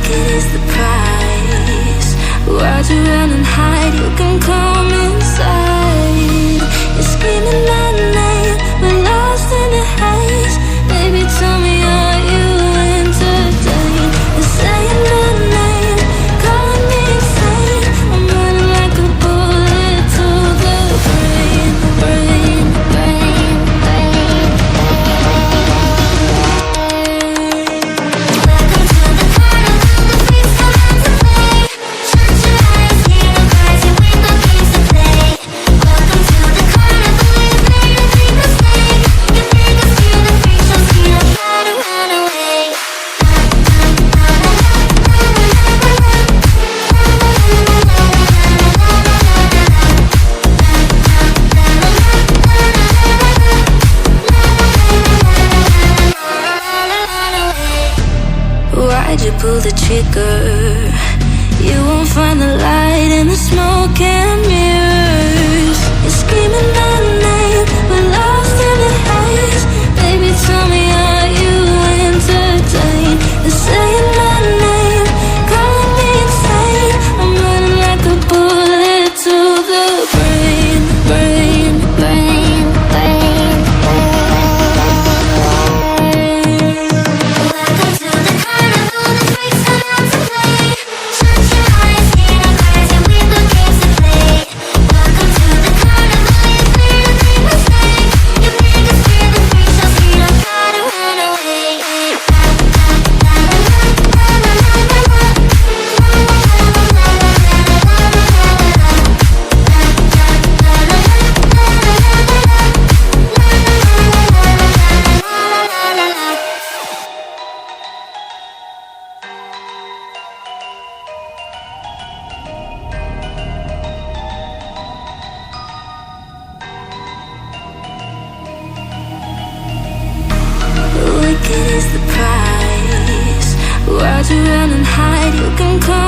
Wicked is the price. Why'd you run and hide? You can come inside. You're screaming my name, we're lost in the haze. Baby, tell me, are you entertained? You're saying my name, calling me insane. I'm running like a bullet to the brain, brain, brain, brain. Welcome to the carnival, the freaks come out to play. Shut your eyes, hear the cries, your window games to play. Welcome to the carnival, you've made a big mistake. You make us feel the freak show, see us try to run away. Why'd you pull the trigger? You won't find the light in the smoke and mirrors. You're screaming my name, we're lost in the haze. Baby, tell me, are you entertained? You're saying my name, calling me insane. I'm running like a bullet to the brain, brain, brain, brain. Welcome to the carnival, the freaks come out to play. Shut your eyes, hear the cries, your window games to play. Welcome to the carnival, you've made a big mistake. You make us feel the freak show, see us try to run away. Wicked is the price. Why'd you run and hide? You can come